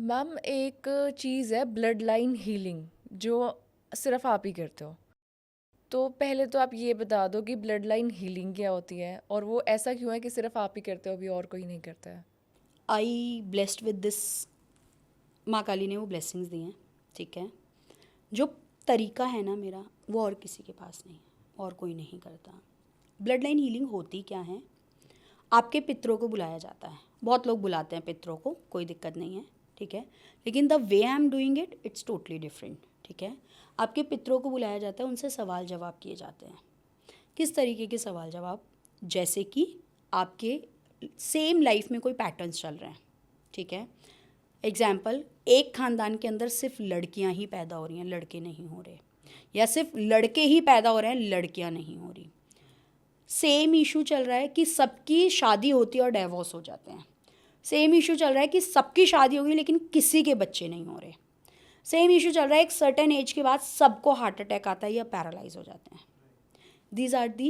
Ma'am एक चीज़ है blood line healing जो सिर्फ आप ही करते हो। तो पहले तो आप ये बता दो कि ब्लड लाइन हीलिंग क्या होती है और वो ऐसा क्यों है कि सिर्फ आप ही करते हो, अभी और कोई नहीं करता है। आई ब्लेस्ड विद दिस। माँ काली ने वो ब्लेसिंग्स दी हैं, ठीक है। जो तरीका है ना मेरा, वो और किसी के पास नहीं है, और कोई नहीं करता। ब्लड लाइन हीलिंग होती क्या है? आपके पितरों को बुलाया जाता है, बहुत लोग बुलाते हैं पितरों को, कोई दिक्कत नहीं है, ठीक है। लेकिन the way I am doing it, it's totally different, ठीक है। आपके पितरों को बुलाया जाता है, उनसे सवाल जवाब किए जाते हैं। किस तरीके के सवाल जवाब? जैसे कि आपके सेम लाइफ में कोई पैटर्न्स चल रहे हैं, ठीक है। एग्जाम्पल, एक ख़ानदान के अंदर सिर्फ लड़कियां ही पैदा हो रही हैं, लड़के नहीं हो रहे, या सिर्फ लड़के ही पैदा हो रहे हैं, लड़कियां नहीं हो रही। सेम इशू चल रहा है कि सबकी शादी होती है और डाइवोर्स हो जाते हैं। सेम इशू चल रहा है कि सबकी शादी होगी लेकिन किसी के बच्चे नहीं हो रहे। सेम इशू चल रहा है एक सर्टेन एज के बाद सबको हार्ट अटैक आता है या पैरालाइज हो जाते हैं। These are the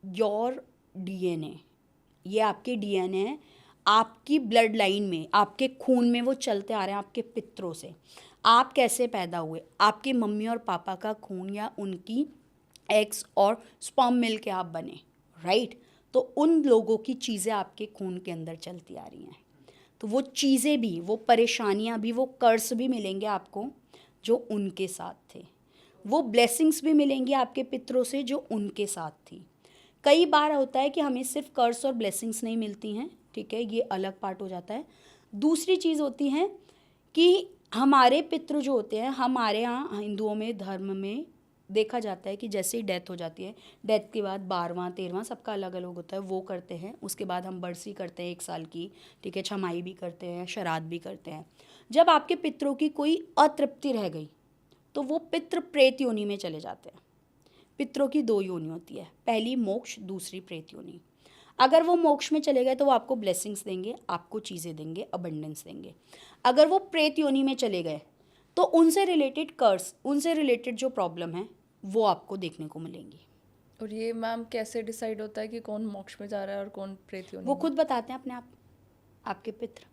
your DNA. ये आपके डीएनए है, आपकी ब्लड लाइन में, आपके खून में वो चलते आ रहे हैं आपके पितरों से। आप कैसे पैदा हुए? आपके मम्मी और पापा का खून या उनकी एग्स और स्पर्म मिल के आप बने, राइट। तो उन लोगों की चीज़ें आपके खून के अंदर चलती आ रही हैं। तो वो चीज़ें भी, वो परेशानियां भी, वो कर्ज भी मिलेंगे आपको जो उनके साथ थे। वो ब्लेसिंग्स भी मिलेंगी आपके पितरों से जो उनके साथ थी। कई बार होता है कि हमें सिर्फ कर्ज और ब्लेसिंग्स नहीं मिलती हैं, ठीक है, ये अलग पार्ट हो जाता है। दूसरी चीज़ होती है कि हमारे पितृ जो होते हैं, हमारे यहाँ हिंदुओं में, धर्म में देखा जाता है कि जैसे ही डेथ हो जाती है, डेथ के बाद 12वां 13वां सबका अलग अलग होता है, वो करते हैं। उसके बाद हम बरसी करते हैं 1 साल की, ठीक है, छमाई भी करते हैं, श्राद्ध भी करते हैं। जब आपके पितरों की कोई अतृप्ति रह गई तो वो पितृ प्रेत योनि में चले जाते हैं। पितरों की 2 योनि होती है, पहली मोक्ष, दूसरी प्रेत योनि। अगर वो मोक्ष में चले गए तो वो आपको ब्लेसिंग्स देंगे, आपको चीज़ें देंगे, अबंडेंस देंगे। अगर वो प्रेत योनि में चले गए तो उनसे रिलेटेड कर्स, उनसे रिलेटेड जो प्रॉब्लम है वो आपको देखने को मिलेंगी। और ये मैम कैसे डिसाइड होता है कि कौन मोक्ष में जा रहा है और कौन प्रेत योनि वो में? खुद बताते हैं अपने आप, आपके पितृ।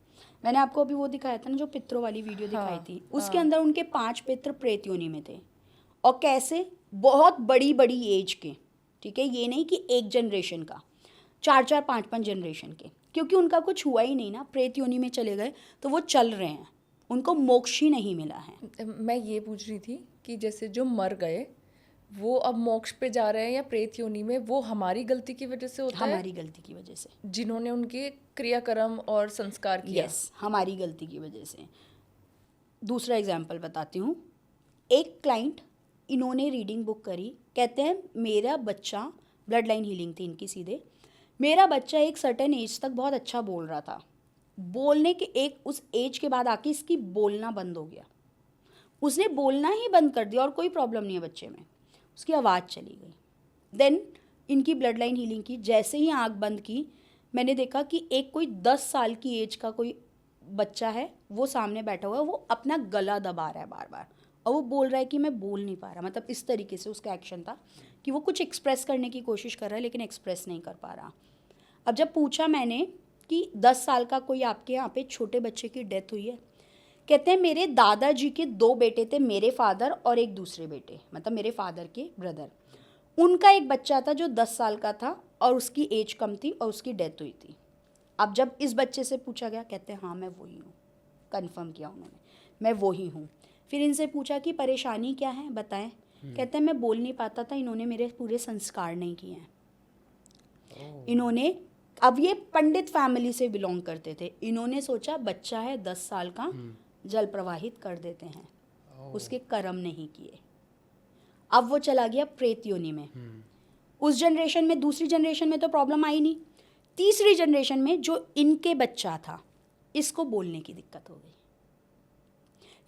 मैंने आपको अभी वो दिखाया था ना, जो पितरों वाली वीडियो दिखाई हाँ थी, उसके हाँ। अंदर उनके 5 पितृ प्रेत योनि में थे। और कैसे? बहुत बड़ी बड़ी एज के, ठीक है, ये नहीं कि एक जनरेशन का, 4 4 5 5 जनरेशन के, क्योंकि उनका कुछ हुआ ही नहीं ना, प्रेत योनि में चले गए तो वो चल रहे हैं, उनको मोक्ष ही नहीं मिला है। मैं ये पूछ रही थी कि जैसे जो मर गए वो अब मोक्ष पे जा रहे हैं या प्रेत योनि में, वो हमारी गलती की वजह से होता है हमारी गलती की वजह से। जिन्होंने उनके क्रियाकर्म और संस्कार किया। यस, हमारी गलती की वजह से। दूसरा एग्जाम्पल बताती हूँ। एक क्लाइंट, इन्होंने रीडिंग बुक करी, कहते हैं मेरा बच्चा, ब्लड लाइन हीलिंग थी इनकी सीधे, मेरा बच्चा एक सर्टेन एज तक बहुत अच्छा बोल रहा था, बोलने के एक उस एज के बाद आके इसकी बोलना बंद हो गया। उसने बोलना ही बंद कर दिया और कोई प्रॉब्लम नहीं है बच्चे में, उसकी आवाज़ चली गई। देन इनकी ब्लड लाइन हीलिंग की, जैसे ही आँख बंद की, मैंने देखा कि एक कोई 10 साल की एज का कोई बच्चा है, वो सामने बैठा हुआ है, वो अपना गला दबा रहा है बार बार, और वो बोल रहा है कि मैं बोल नहीं पा रहा। मतलब इस तरीके से उसका एक्शन था कि वो कुछ एक्सप्रेस करने की कोशिश कर रहा है लेकिन एक्सप्रेस नहीं कर पा रहा। अब जब पूछा मैंने कि 10 साल का कोई आपके यहाँ पे छोटे बच्चे की डेथ हुई है, कहते हैं मेरे दादाजी के 2 बेटे थे, मेरे फादर और एक दूसरे बेटे, मतलब मेरे फादर के ब्रदर। उनका एक बच्चा था जो 10 साल का था और उसकी एज कम थी और उसकी डेथ हुई थी। अब जब इस बच्चे से पूछा गया, कहते हैं हाँ मैं वही हूँ। कंफर्म किया उन्होंने, मैं वही हूँ। फिर इनसे पूछा कि परेशानी क्या है, बताएं। कहते हैं मैं बोल नहीं पाता था, इन्होंने मेरे पूरे संस्कार नहीं किए हैं। इन्होंने, अब ये पंडित फैमिली से बिलोंग करते थे, इन्होंने सोचा बच्चा है 10 साल का, जल प्रवाहित कर देते हैं, उसके कर्म नहीं किए। अब वो चला गया प्रेत योनि में। उस जनरेशन में, दूसरी जनरेशन में तो प्रॉब्लम आई नहीं, तीसरी जनरेशन में जो इनके बच्चा था, इसको बोलने की दिक्कत हो गई।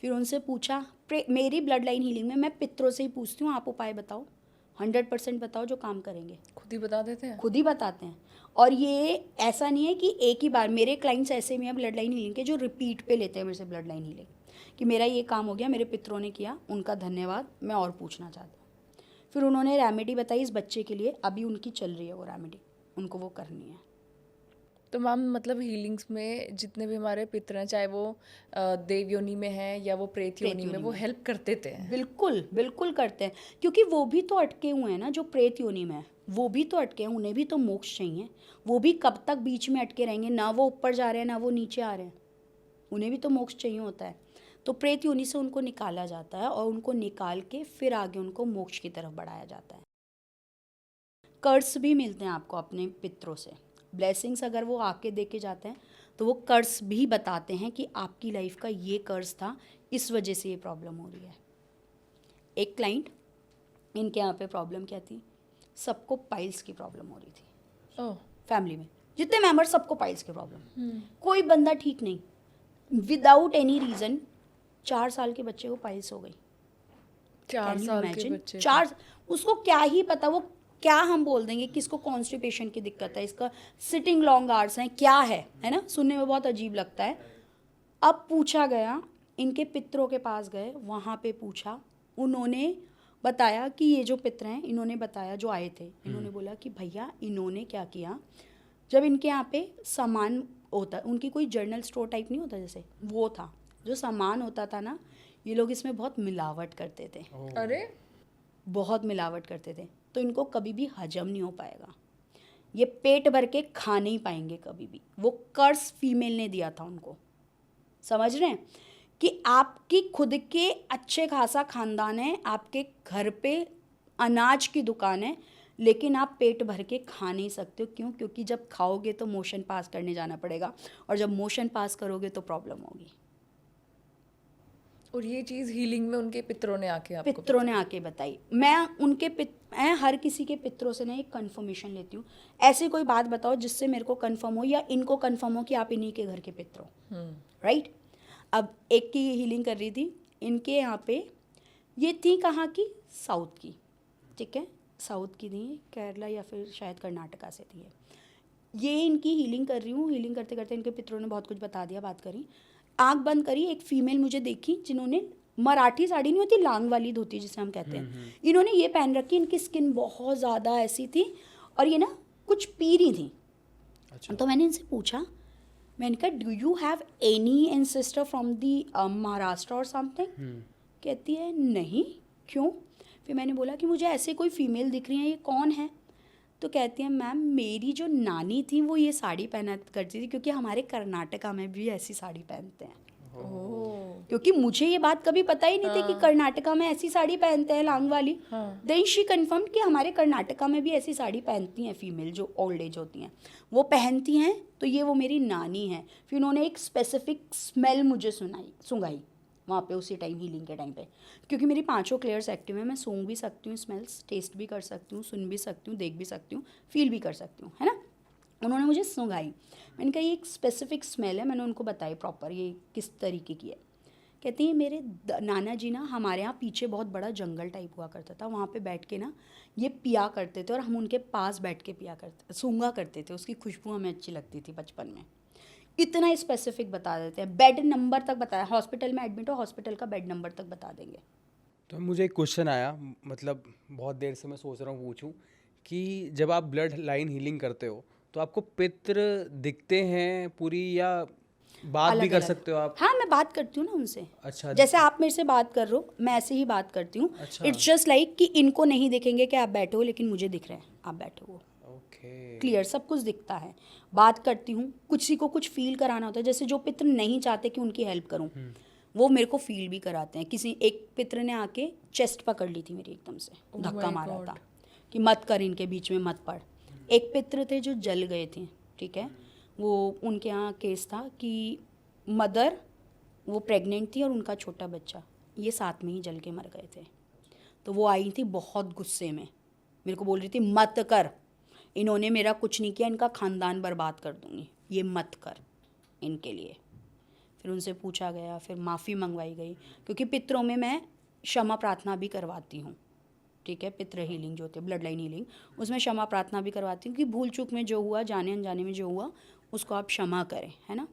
फिर उनसे पूछा, मेरी ब्लड लाइन हीलिंग में मैं पितरों से ही पूछती हूँ, आप उपाय बताओ, 100% बताओ जो काम करेंगे। खुद ही बता देते हैं। खुद ही बताते हैं। और ये ऐसा नहीं है कि एक ही बार, मेरे क्लाइंट्स ऐसे भी हैं ब्लड लाइन हीलिंग के जो रिपीट पे लेते हैं मेरे से ब्लड लाइन हीलिंग, कि मेरा ये काम हो गया, मेरे पितरों ने किया, उनका धन्यवाद, मैं और पूछना चाहता हूँ। फिर उन्होंने रेमेडी बताई इस बच्चे के लिए, अभी उनकी चल रही है वो रेमेडी, उनको वो करनी है। तो मैम मतलब हीलिंग्स में जितने भी हमारे पितर हैं, चाहे वो देव योनि में हैं या वो प्रेत योनि में, योनि वो में। हेल्प करते थे। बिल्कुल बिल्कुल करते हैं, क्योंकि वो भी तो अटके हुए हैं ना, जो प्रेत योनि में है वो भी तो अटके हैं, उन्हें भी तो मोक्ष चाहिए। वो भी कब तक बीच में अटके रहेंगे, ना वो ऊपर जा रहे हैं ना वो नीचे आ रहे हैं, उन्हें भी तो मोक्ष चाहिए होता है। तो प्रेत योनि से उनको निकाला जाता है और उनको निकाल के फिर आगे उनको मोक्ष की तरफ बढ़ाया जाता है। कर्स भी मिलते हैं आपको अपने पितरों से, ब्लेसिंग्स अगर वो आके दे के जाते हैं तो वो कर्स भी बताते हैं कि आपकी लाइफ का ये कर्स था, इस वजह से ये प्रॉब्लम हो रही है। एक क्लाइंट, इनके यहाँ पे प्रॉब्लम क्या थी, सबको पाइल्स की प्रॉब्लम हो रही थी। ओह। फैमिली में जितने मेंबर सबको पाइल्स की प्रॉब्लम, कोई बंदा ठीक नहीं, विदाउट एनी रीज़न 4 साल के बच्चे को पाइल्स हो गई। 4 कैन यू साल के इमेजिन? बच्चे को? 4, उसको क्या ही पता, वो क्या हम बोल देंगे कि इसको कॉन्स्टिपेशन की दिक्कत है, इसका सिटिंग लॉन्ग आवर्स हैं, क्या है ना, सुनने में बहुत अजीब लगता है। अब पूछा गया, इनके पितरों के पास गए, वहाँ पे पूछा, उन्होंने बताया कि ये जो पितर हैं, इन्होंने बताया, जो आए थे, इन्होंने बोला कि भैया इन्होंने क्या किया, जब इनके यहाँ पे सामान होता, उनकी कोई जर्नल स्टोर टाइप नहीं होता जैसे, वो था, जो सामान होता था ना, ये लोग इसमें बहुत मिलावट करते थे, अरे बहुत मिलावट करते थे, तो इनको कभी भी हजम नहीं हो पाएगा, ये पेट भर के खा नहीं पाएंगे कभी भी। वो कर्स फीमेल ने दिया था उनको, समझ रहे हैं कि आपकी खुद के अच्छे खासा खानदान है, आपके घर पे अनाज की दुकान है, लेकिन आप पेट भर के खा नहीं सकते हो। क्यों? क्योंकि जब खाओगे तो मोशन पास करने जाना पड़ेगा, और जब मोशन पास करोगे तो प्रॉब्लम होगी। और ये चीज़ हीलिंग में उनके पितरों ने आके आपको पितरों ने आके बताई। मैं हर किसी के पितरों से ना एक कंफर्मेशन लेती हूँ, ऐसी कोई बात बताओ जिससे मेरे को कंफर्म हो या इनको कंफर्म हो कि आप इन्हीं के घर के पितर हो, राइट। अब एक की हीलिंग कर रही थी, इनके यहाँ पे, ये थी कहाँ की, साउथ की, ठीक है, साउथ की थी, केरला या फिर शायद कर्नाटका से थी ये इनकी हीलिंग कर रही हूँ, हीलिंग करते करते इनके पितरों ने बहुत कुछ बता दिया, बात करी, आंख बंद करी, एक फीमेल मुझे देखी जिन्होंने मराठी साड़ी नहीं होती, लांग वाली धोती जिसे हम कहते हैं, इन्होंने ये पहन रखी, इनकी स्किन बहुत ज़्यादा ऐसी थी, और ये ना कुछ पी रही थी। अच्छा। तो मैंने इनसे पूछा, मैंने कहा do you have any ancestor from the Maharashtra और समथिंग? कहती है नहीं, क्यों? फिर मैंने बोला कि मुझे ऐसे कोई फीमेल दिख रही है, ये कौन है? तो कहती है मैम मेरी जो नानी थी वो ये साड़ी पहना करती थी, क्योंकि हमारे कर्नाटका में भी ऐसी साड़ी पहनते हैं। ओह। क्योंकि मुझे ये बात कभी पता ही नहीं थी कि कर्नाटका में ऐसी साड़ी पहनते हैं, लांग वाली। हाँ। देन शी कन्फर्म कि हमारे कर्नाटका में भी ऐसी साड़ी पहनती हैं फीमेल, जो ओल्ड एज होती हैं वो पहनती हैं, तो ये वो मेरी नानी है। फिर उन्होंने एक स्पेसिफिक स्मेल मुझे सुंघाई वहाँ पे उसी टाइम, हीलिंग के टाइम पे, क्योंकि मेरी 5 क्लियर्स एक्टिव है, मैं सूंघ भी सकती हूँ स्मेल्स, टेस्ट भी कर सकती हूँ, सुन भी सकती हूँ, देख भी सकती हूँ, फील भी कर सकती हूँ, है ना। उन्होंने मुझे सुंघाई, मैंने कहा ये एक स्पेसिफिक स्मेल है, मैंने उनको बताई प्रॉपर ये किस तरीके की है। कहती है मेरे नाना जी ना, हमारे यहाँ पीछे बहुत बड़ा जंगल टाइप हुआ करता था, वहाँ पे बैठ के ना ये पिया करते थे, और हम उनके पास बैठ के पिया करते, सूंघा करते थे, उसकी खुशबू हमें अच्छी लगती थी बचपन में। इतना स्पेसिफिक बता देते हैं, बेड नंबर तक बताया, हॉस्पिटल में एडमिट हो हॉस्पिटल का बेड नंबर तक बता देंगे। तो मुझे एक क्वेश्चन आया, मतलब बहुत देर से मैं सोच रहा हूँ पूछूं, कि जब आप ब्लड लाइन हीलिंग करते हो तो आपको पितृ दिखते हैं पूरी, या बात भी अलग कर अलग, सकते हो आप? हाँ मैं बात करती हूँ ना उनसे, अच्छा। जैसे आप मेरे से बात कर रहे हो मैं ऐसे ही बात करती हूँ। अच्छा। इट्स जस्ट लाइक कि इनको नहीं दिखेंगे कि आप बैठे हो, लेकिन मुझे दिख रहे हैं आप बैठे हो, ओके। क्लियर, सब कुछ दिखता है। बात करती हूँ, किसी को कुछ फील कराना होता है, जैसे जो पितृ नहीं चाहते कि उनकी हेल्प करूँ, वो मेरे को फील भी कराते हैं। किसी एक पितृ ने आके चेस्ट पकड़ ली थी मेरी एकदम से, Oh धक्का my मारा God. था कि मत कर, इनके बीच में मत पड़। एक पितृ थे जो जल गए थे, ठीक है, वो उनके यहाँ केस था कि मदर, वो प्रेग्नेंट थी और उनका छोटा बच्चा, ये साथ में ही जल के मर गए थे। तो वो आई थी बहुत गुस्से में, मेरे को बोल रही थी मत कर, इन्होंने मेरा कुछ नहीं किया, इनका ख़ानदान बर्बाद कर दूँगी, ये मत कर इनके लिए। फिर उनसे पूछा गया, फिर माफ़ी मंगवाई गई, क्योंकि पितरों में मैं क्षमा प्रार्थना भी करवाती हूँ, ठीक है, पितृ हीलिंग जो होती है, ब्लड लाइन हीलिंग, उसमें क्षमा प्रार्थना भी करवाती हूँ कि भूल चूक में जो हुआ, जाने अनजाने में जो हुआ, उसको आप क्षमा करें, है ना।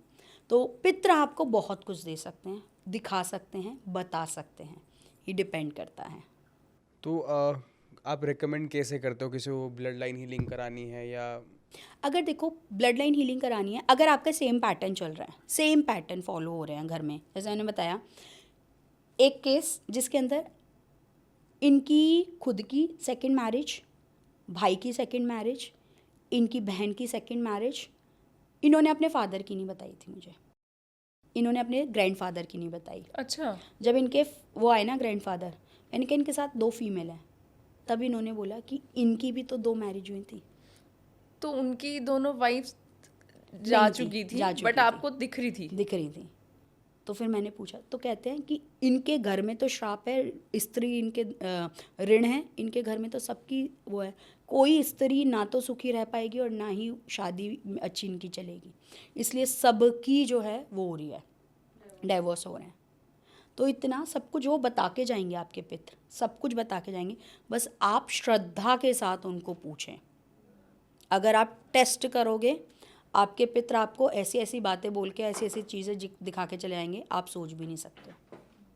तो पितृ आपको बहुत कुछ दे सकते हैं, दिखा सकते हैं, बता सकते हैं, ये डिपेंड करता है। तो आप रेकमेंड कैसे करते हो किसी को ब्लड लाइन हीलिंग करानी है, या अगर देखो ब्लड लाइन हीलिंग करानी है, अगर आपका सेम पैटर्न चल रहा है, सेम पैटर्न फॉलो हो रहे हैं घर में, जैसे मैंने बताया एक केस जिसके अंदर इनकी खुद की सेकंड मैरिज, भाई की सेकंड मैरिज, इनकी बहन की सेकंड मैरिज, इन्होंने अपने फादर की नहीं बताई थी मुझे, इन्होंने अपने ग्रैंडफादर की नहीं बताई। अच्छा। जब इनके वो आए ना ग्रैंडफादर, मैंने कहा इनके साथ 2 फीमेल हैं, तब इन्होंने बोला कि इनकी भी तो 2 मैरिज हुई थी। तो उनकी दोनों वाइफ्स जा नहीं थी, चुकी थी, जा चुकी बट थी। आपको दिख रही थी। दिख रही थी। तो फिर मैंने पूछा, तो कहते हैं कि इनके घर में तो श्राप है, स्त्री इनके ऋण है, इनके घर में तो सबकी वो है, कोई स्त्री ना तो सुखी रह पाएगी और ना ही शादी अच्छी इनकी चलेगी, इसलिए सबकी जो है वो हो रही है, डाइवोर्स हो रहे हैं। तो इतना सब कुछ वो बता के जाएंगे, आपके पितर सब कुछ बता के जाएंगे, बस आप श्रद्धा के साथ उनको पूछें। अगर आप टेस्ट करोगे, आपके पितर आपको ऐसी ऐसी बातें बोल के ऐसी ऐसी चीज़ें दिखा के चले आएंगे, आप सोच भी नहीं सकते।